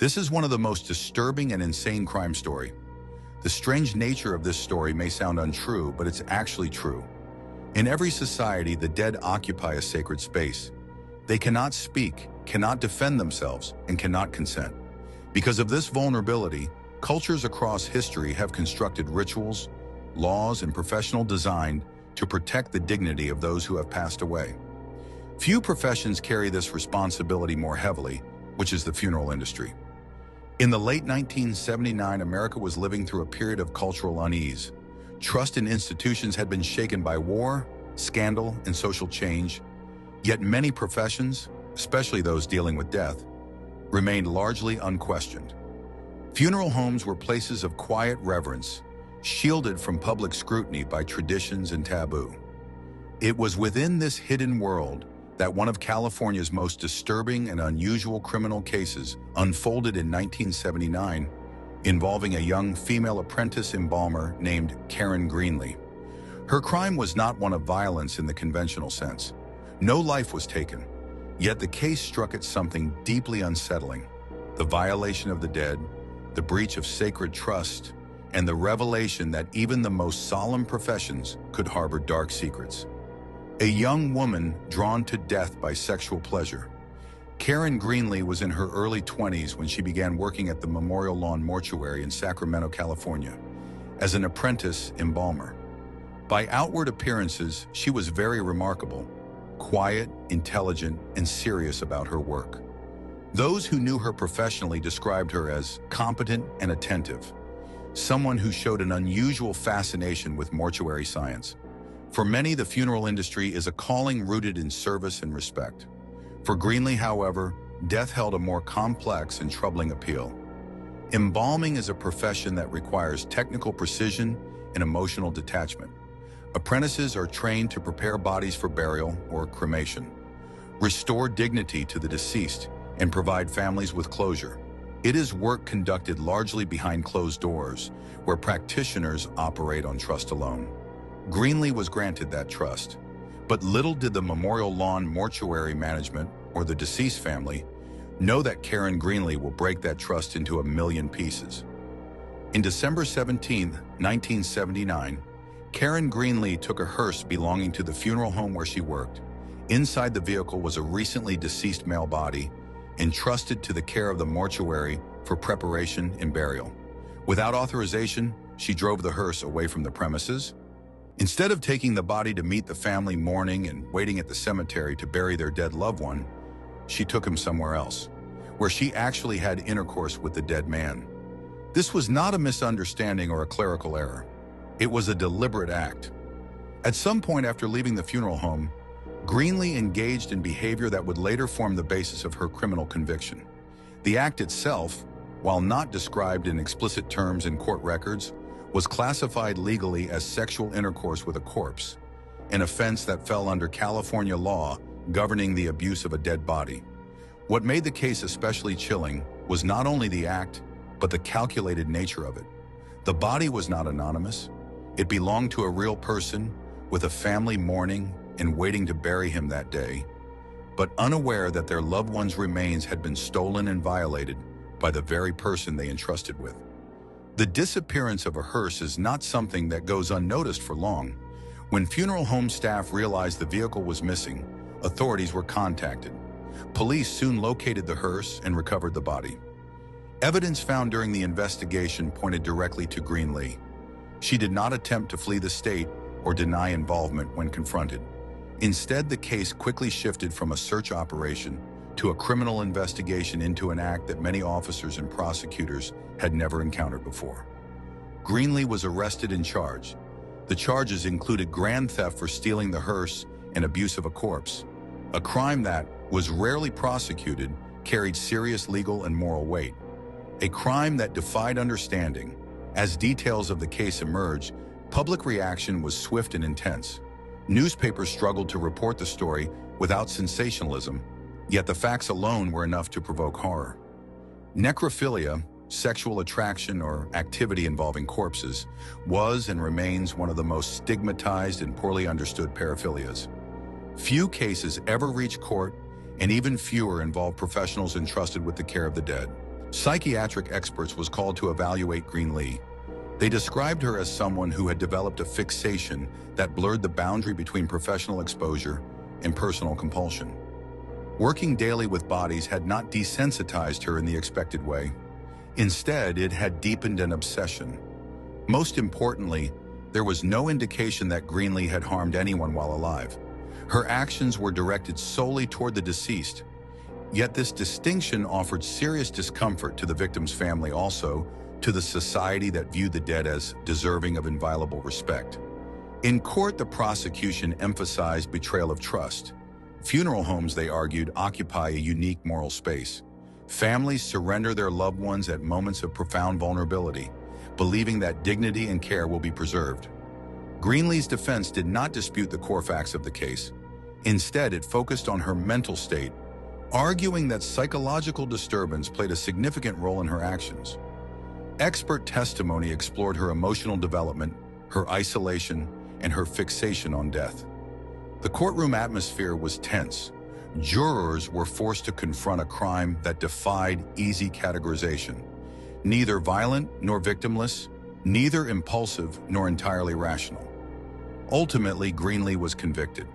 This is one of the most disturbing and insane crime story. The strange nature of this story may sound untrue, but it's actually true. In every society, the dead occupy a sacred space. They cannot speak, cannot defend themselves, and cannot consent. Because of this vulnerability, cultures across history have constructed rituals, laws, and professional design to protect the dignity of those who have passed away. Few professions carry this responsibility more heavily, which is the funeral industry. In the late 1979, America was living through a period of cultural unease. Trust in institutions had been shaken by war, scandal, and social change, yet many professions, especially those dealing with death, remained largely unquestioned. Funeral homes were places of quiet reverence, shielded from public scrutiny by traditions and taboo. It was within this hidden world that one of California's most disturbing and unusual criminal cases unfolded in 1979, involving a young female apprentice embalmer named Karen Greenlee. Her crime was not one of violence in the conventional sense. No life was taken, yet the case struck at something deeply unsettling: the violation of the dead, the breach of sacred trust, and the revelation that even the most solemn professions could harbor dark secrets. A young woman drawn to death by sexual pleasure. Karen Greenlee was in her early 20s when she began working at the Memorial Lawn Mortuary in Sacramento, California, as an apprentice embalmer. By outward appearances, she was very remarkable, quiet, intelligent, and serious about her work. Those who knew her professionally described her as competent and attentive, someone who showed an unusual fascination with mortuary science. For many, the funeral industry is a calling rooted in service and respect. For Greenlee, however, death held a more complex and troubling appeal. Embalming is a profession that requires technical precision and emotional detachment. Apprentices are trained to prepare bodies for burial or cremation, restore dignity to the deceased, and provide families with closure. It is work conducted largely behind closed doors, where practitioners operate on trust alone. Greenlee was granted that trust, but little did the Memorial Lawn Mortuary management or the deceased family know that Karen Greenlee will break that trust into a million pieces. In December 17, 1979, Karen Greenlee took a hearse belonging to the funeral home where she worked. Inside the vehicle was a recently deceased male body, entrusted to the care of the mortuary for preparation and burial. Without authorization, she drove the hearse away from the premises. Instead of taking the body to meet the family mourning and waiting at the cemetery to bury their dead loved one, she took him somewhere else, where she actually had intercourse with the dead man. This was not a misunderstanding or a clerical error. It was a deliberate act. At some point after leaving the funeral home, Greenlee engaged in behavior that would later form the basis of her criminal conviction. The act itself, while not described in explicit terms in court records, was classified legally as sexual intercourse with a corpse, an offense that fell under California law governing the abuse of a dead body. What made the case especially chilling was not only the act, but the calculated nature of it. The body was not anonymous. It belonged to a real person with a family mourning and waiting to bury him that day, but unaware that their loved one's remains had been stolen and violated by the very person they entrusted with. The disappearance of a hearse is not something that goes unnoticed for long. When funeral home staff realized the vehicle was missing, authorities were contacted. Police soon located the hearse and recovered the body. Evidence found during the investigation pointed directly to Greenlee. She did not attempt to flee the state or deny involvement when confronted. Instead, the case quickly shifted from a search operation to a criminal investigation into an act that many officers and prosecutors had never encountered before. Greenlee was arrested and charged. The charges included grand theft for stealing the hearse and abuse of a corpse. A crime that was rarely prosecuted, carried serious legal and moral weight. A crime that defied understanding. As details of the case emerged, public reaction was swift and intense. Newspapers struggled to report the story without sensationalism, yet the facts alone were enough to provoke horror. Necrophilia, sexual attraction or activity involving corpses, was and remains one of the most stigmatized and poorly understood paraphilias. Few cases ever reach court, and even fewer involve professionals entrusted with the care of the dead. Psychiatric experts was called to evaluate Greenlee. They described her as someone who had developed a fixation that blurred the boundary between professional exposure and personal compulsion. Working daily with bodies had not desensitized her in the expected way. Instead, it had deepened an obsession. Most importantly, there was no indication that Greenlee had harmed anyone while alive. Her actions were directed solely toward the deceased. Yet this distinction offered serious discomfort to the victim's family, also to the society that viewed the dead as deserving of inviolable respect. In court, the prosecution emphasized betrayal of trust. Funeral homes, they argued, occupy a unique moral space. Families surrender their loved ones at moments of profound vulnerability, believing that dignity and care will be preserved. Greenlee's defense did not dispute the core facts of the case. Instead, it focused on her mental state, arguing that psychological disturbance played a significant role in her actions. Expert testimony explored her emotional development, her isolation, and her fixation on death. The courtroom atmosphere was tense. Jurors were forced to confront a crime that defied easy categorization. Neither violent nor victimless, neither impulsive nor entirely rational. Ultimately, Greenlee was convicted.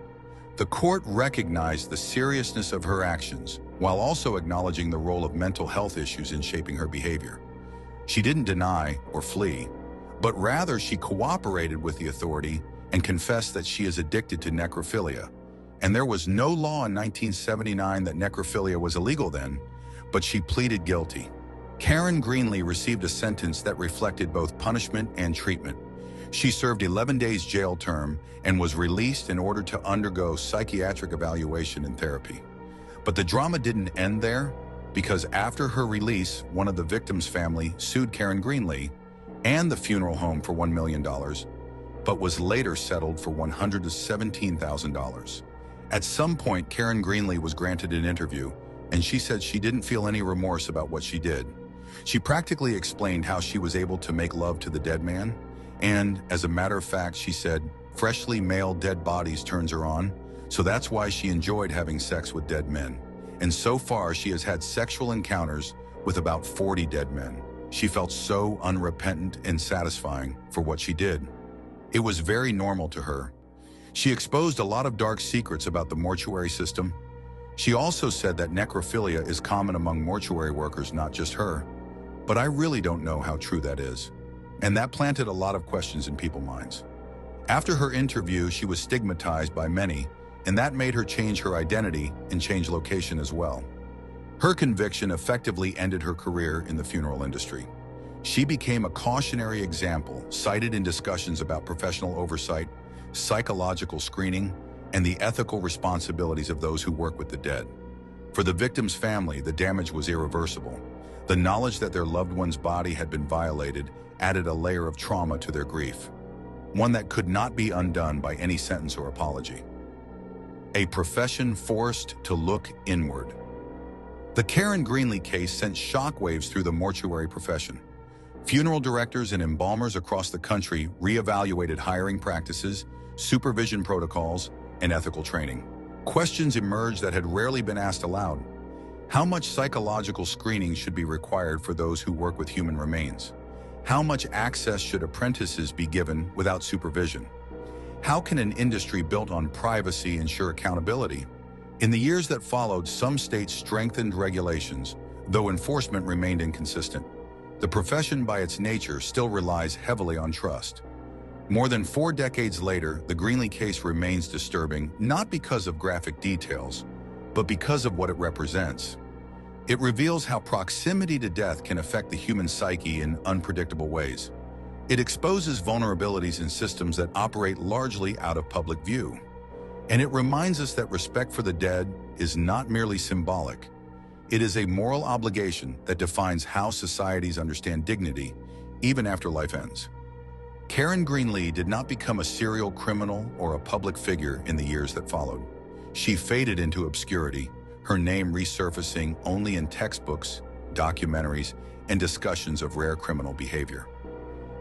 The court recognized the seriousness of her actions, while also acknowledging the role of mental health issues in shaping her behavior. She didn't deny or flee, but rather she cooperated with the authority and confessed that she is addicted to necrophilia. And there was no law in 1979 that necrophilia was illegal then, but she pleaded guilty. Karen Greenlee received a sentence that reflected both punishment and treatment. She served 11 days jail term and was released in order to undergo psychiatric evaluation and therapy. But the drama didn't end there, because after her release, one of the victim's family sued Karen Greenlee and the funeral home for $1 million, but was later settled for $117,000. At some point, Karen Greenlee was granted an interview, and she said she didn't feel any remorse about what she did. She practically explained how she was able to make love to the dead man, and as a matter of fact, she said, freshly male dead bodies turns her on, so that's why she enjoyed having sex with dead men. And so far, she has had sexual encounters with about 40 dead men. She felt so unrepentant and satisfying for what she did. It was very normal to her. She exposed a lot of dark secrets about the mortuary system. She also said that necrophilia is common among mortuary workers, not just her. But I really don't know how true that is. And that planted a lot of questions in people's minds. After her interview, she was stigmatized by many, and that made her change her identity and change location as well. Her conviction effectively ended her career in the funeral industry. She became a cautionary example, cited in discussions about professional oversight, psychological screening, and the ethical responsibilities of those who work with the dead. For the victim's family, the damage was irreversible. The knowledge that their loved one's body had been violated added a layer of trauma to their grief, one that could not be undone by any sentence or apology. A profession forced to look inward. The Karen Greenlee case sent shockwaves through the mortuary profession. Funeral directors and embalmers across the country reevaluated hiring practices, supervision protocols, and ethical training. Questions emerged that had rarely been asked aloud. How much psychological screening should be required for those who work with human remains? How much access should apprentices be given without supervision? How can an industry built on privacy ensure accountability? In the years that followed, some states strengthened regulations, though enforcement remained inconsistent. The profession, by its nature, still relies heavily on trust. More than 4 decades later, the Greenlee case remains disturbing, not because of graphic details, but because of what it represents. It reveals how proximity to death can affect the human psyche in unpredictable ways. It exposes vulnerabilities in systems that operate largely out of public view. And it reminds us that respect for the dead is not merely symbolic. It is a moral obligation that defines how societies understand dignity, even after life ends. Karen Greenlee did not become a serial criminal or a public figure in the years that followed. She faded into obscurity, her name resurfacing only in textbooks, documentaries, and discussions of rare criminal behavior.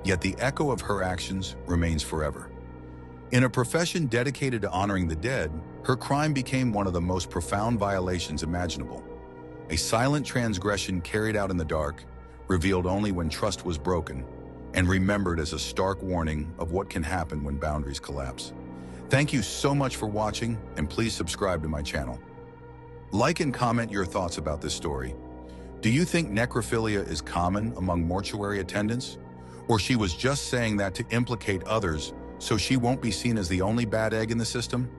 Yet the echo of her actions remains forever. In a profession dedicated to honoring the dead, her crime became one of the most profound violations imaginable. a silent transgression carried out in the dark, revealed only when trust was broken, and remembered as a stark warning of what can happen when boundaries collapse. Thank you so much for watching, and please subscribe to my channel. Like and comment your thoughts about this story. Do you think necrophilia is common among mortuary attendants? Or she was just saying that to implicate others so she won't be seen as the only bad egg in the system?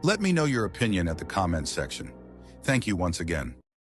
Let me know your opinion at the comments section. Thank you once again.